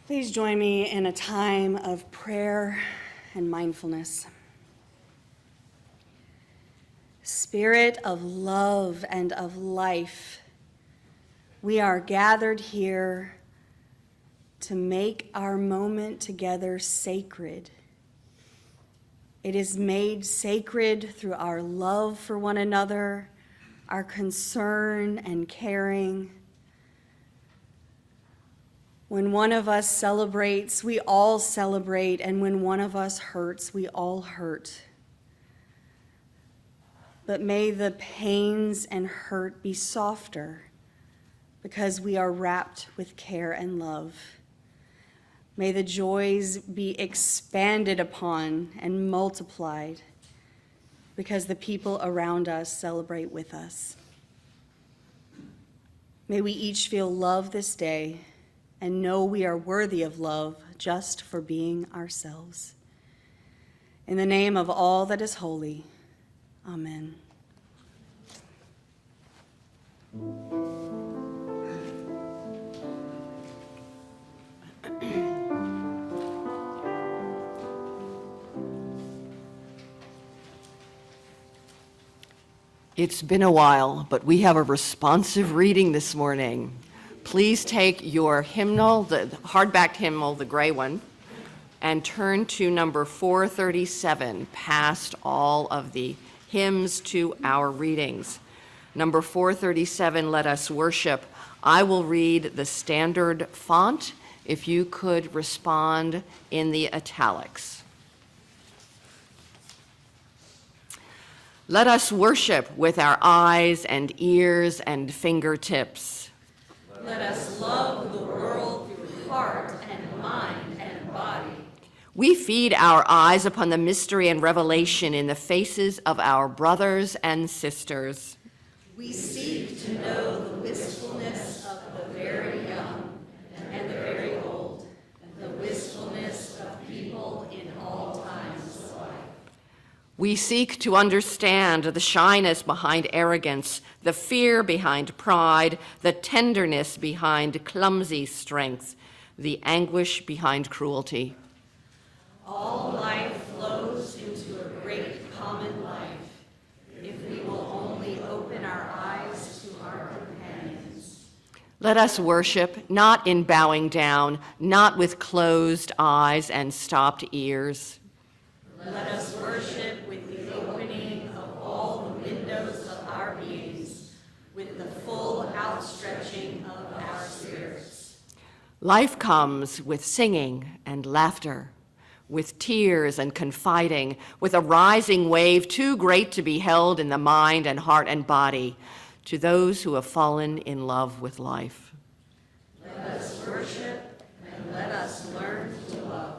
Please join me in a time of prayer and mindfulness. Spirit of love and of life, we are gathered here to make our moment together sacred. It is made sacred through our love for one another, our concern and caring. When one of us celebrates, we all celebrate, and when one of us hurts, we all hurt. But may the pains and hurt be softer because we are wrapped with care and love. May the joys be expanded upon and multiplied because the people around us celebrate with us. May we each feel love this day and know we are worthy of love just for being ourselves. In the name of all that is holy, amen. It's been a while, but we have a responsive reading this morning. Please take your hymnal, the hardback hymnal, the gray one, and turn to number 437, past all of the hymns to our readings. Number 437, Let Us Worship. I will read the standard font, if you could respond in the italics. Let us worship with our eyes and ears and fingertips. Let us love the world through heart and mind and body. We feed our eyes upon the mystery and revelation in the faces of our brothers and sisters. We seek to know the wistfulness of the very young and the very old, the wistfulness of people in all times of life. We seek to understand the shyness behind arrogance, the fear behind pride, the tenderness behind clumsy strength, the anguish behind cruelty. All life flows into a great common life if we will only open our eyes to our companions. Let us worship, not in bowing down, not with closed eyes and stopped ears. Let us worship with the opening of all the windows of our beings, with the full outstretching of our spirits. Life comes with singing and laughter, with tears and confiding, with a rising wave too great to be held in the mind and heart and body, to those who have fallen in love with life. Let us worship and let us learn to love.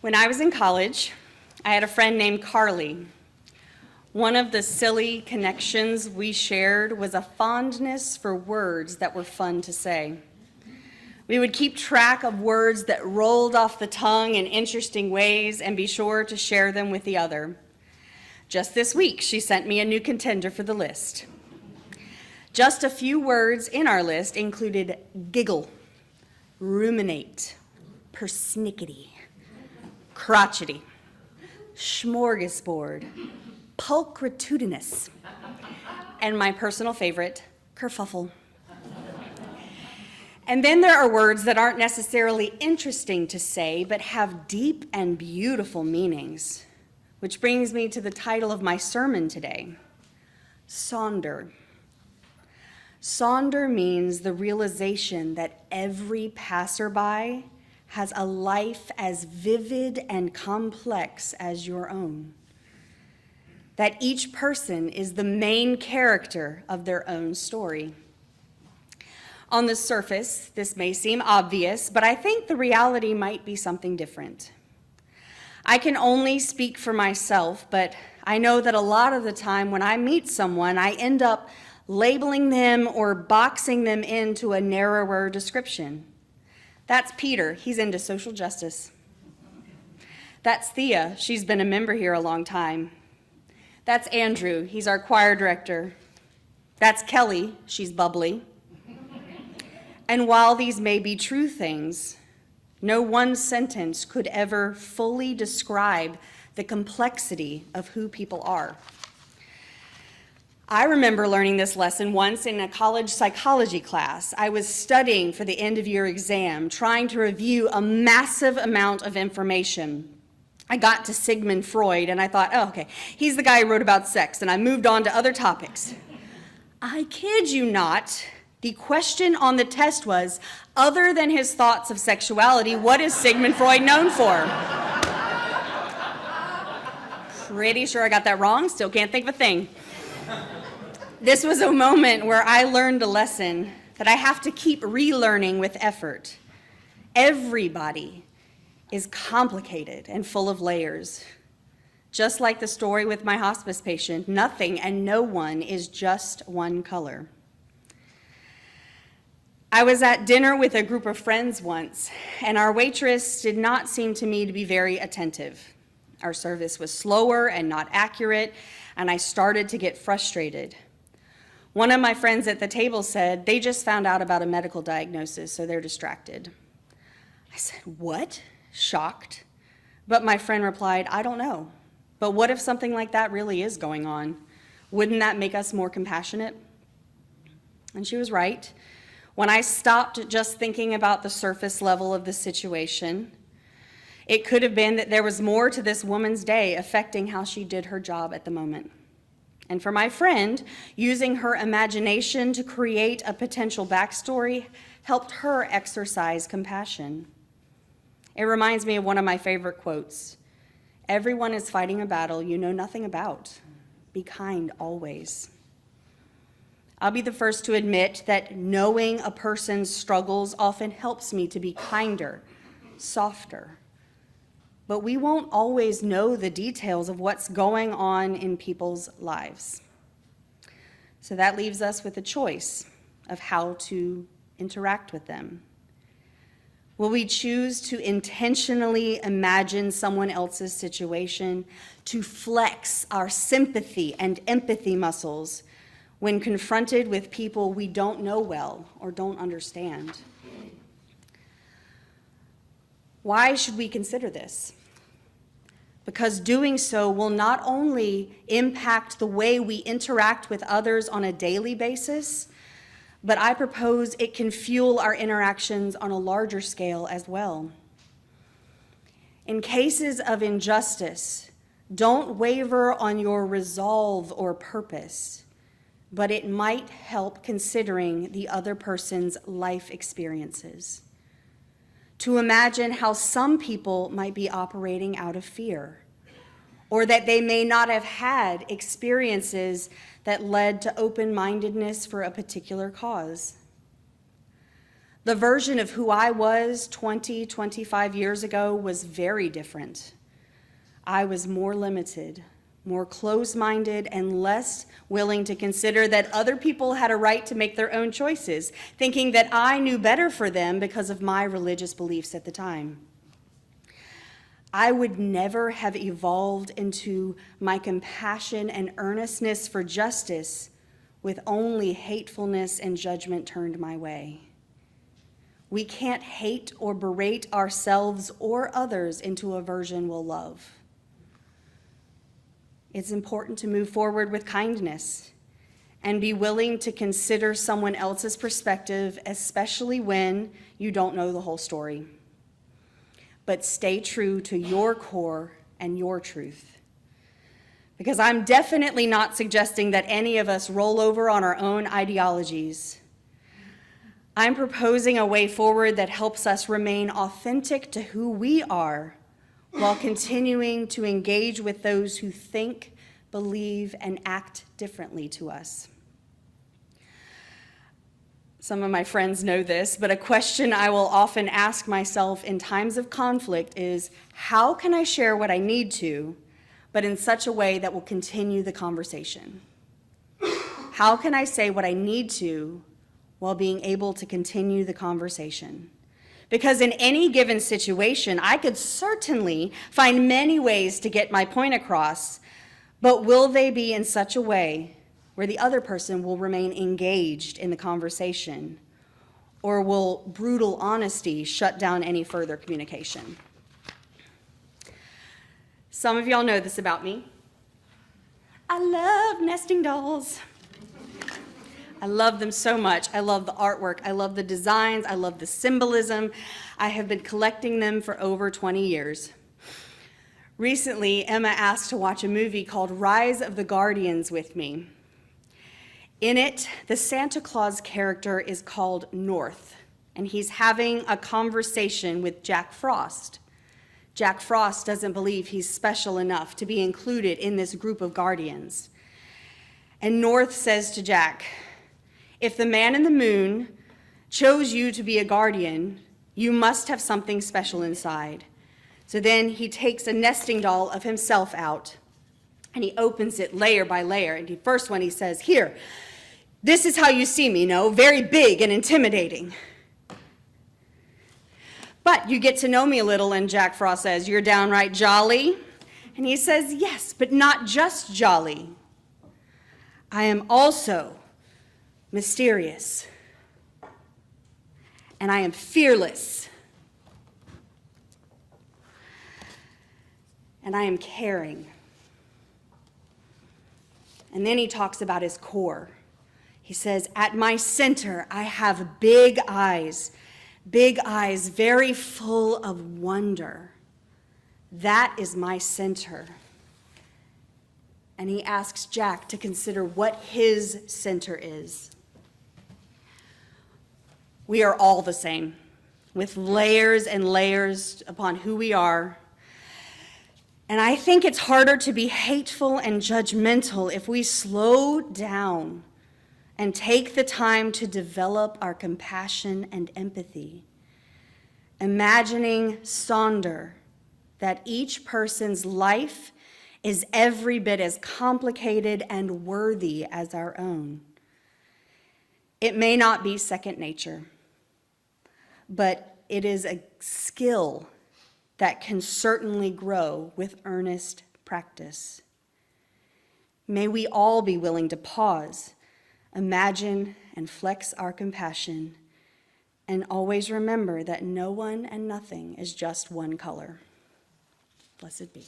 When I was in college, I had a friend named Carly. One of the silly connections we shared was a fondness for words that were fun to say. We would keep track of words that rolled off the tongue in interesting ways and be sure to share them with the other. Just this week, she sent me a new contender for the list. Just a few words in our list included giggle, ruminate, persnickety, crotchety, smorgasbord, pulchritudinous, and my personal favorite, kerfuffle. And then there are words that aren't necessarily interesting to say, but have deep and beautiful meanings, which brings me to the title of my sermon today, Sonder. Sonder means the realization that every passerby has a life as vivid and complex as your own. That each person is the main character of their own story. On the surface, this may seem obvious, but I think the reality might be something different. I can only speak for myself, but I know that a lot of the time when I meet someone, I end up labeling them or boxing them into a narrower description. That's Peter, he's into social justice. That's Thea, she's been a member here a long time. That's Andrew, he's our choir director. That's Kelley, she's bubbly. And while these may be true things, no one sentence could ever fully describe the complexity of who people are. I remember learning this lesson once in a college psychology class. I was studying for the end-of-year exam, trying to review a massive amount of information. I got to Sigmund Freud, and I thought, oh, okay, he's the guy who wrote about sex, and I moved on to other topics. I kid you not, the question on the test was, other than his thoughts of sexuality, what is Sigmund Freud known for? Pretty sure I got that wrong, still can't think of a thing. This was a moment where I learned a lesson that I have to keep relearning with effort. Everybody is complicated and full of layers. Just like the story with my hospice patient, nothing and no one is just one color. I was at dinner with a group of friends once, and our waitress did not seem to me to be very attentive. Our service was slower and not accurate, and I started to get frustrated. One of my friends at the table said, they just found out about a medical diagnosis, so they're distracted. I said, what? Shocked. But my friend replied, I don't know. But what if something like that really is going on? Wouldn't that make us more compassionate? And she was right. When I stopped just thinking about the surface level of the situation, it could have been that there was more to this woman's day affecting how she did her job at the moment. And for my friend, using her imagination to create a potential backstory helped her exercise compassion. It reminds me of one of my favorite quotes. Everyone is fighting a battle you know nothing about. Be kind always. I'll be the first to admit that knowing a person's struggles often helps me to be kinder, softer. But we won't always know the details of what's going on in people's lives. So that leaves us with a choice of how to interact with them. Will we choose to intentionally imagine someone else's situation, to flex our sympathy and empathy muscles when confronted with people we don't know well or don't understand? Why should we consider this? Because doing so will not only impact the way we interact with others on a daily basis, but I propose it can fuel our interactions on a larger scale as well. In cases of injustice, don't waver on your resolve or purpose, but it might help considering the other person's life experiences. To imagine how some people might be operating out of fear, or that they may not have had experiences that led to open-mindedness for a particular cause. The version of who I was 20, 25 years ago was very different. I was more limited, more closed-minded, and less willing to consider that other people had a right to make their own choices, thinking that I knew better for them because of my religious beliefs at the time. I would never have evolved into my compassion and earnestness for justice with only hatefulness and judgment turned my way. We can't hate or berate ourselves or others into a version we'll love. It's important to move forward with kindness and be willing to consider someone else's perspective, especially when you don't know the whole story. But stay true to your core and your truth. Because I'm definitely not suggesting that any of us roll over on our own ideologies. I'm proposing a way forward that helps us remain authentic to who we are while continuing to engage with those who think, believe, and act differently to us. Some of my friends know this, but a question I will often ask myself in times of conflict is, how can I share what I need to, but in such a way that will continue the conversation? How can I say what I need to while being able to continue the conversation? Because in any given situation, I could certainly find many ways to get my point across, but will they be in such a way where the other person will remain engaged in the conversation, or will brutal honesty shut down any further communication? Some of y'all know this about me. I love nesting dolls. I love them so much. I love the artwork. I love the designs. I love the symbolism. I have been collecting them for over 20 years. Recently, Emma asked to watch a movie called Rise of the Guardians with me. In it, the Santa Claus character is called North, and he's having a conversation with Jack Frost. Jack Frost doesn't believe he's special enough to be included in this group of guardians. And North says to Jack, if the man in the moon chose you to be a guardian, you must have something special inside. So then he takes a nesting doll of himself out, and he opens it layer by layer. And the first one he says, here, this is how you see me, no? Very big and intimidating. But you get to know me a little, and Jack Frost says, you're downright jolly. And he says, yes, but not just jolly. I am also mysterious. And I am fearless. And I am caring. And then he talks about his core. He says, at my center, I have big eyes very full of wonder. That is my center. And he asks Jack to consider what his center is. We are all the same, with layers and layers upon who we are. And I think it's harder to be hateful and judgmental if we slow down and take the time to develop our compassion and empathy, imagining Sonder, that each person's life is every bit as complicated and worthy as our own. It may not be second nature, but it is a skill that can certainly grow with earnest practice. May we all be willing to pause, imagine, and flex our compassion, and always remember that no one and nothing is just one color. Blessed be.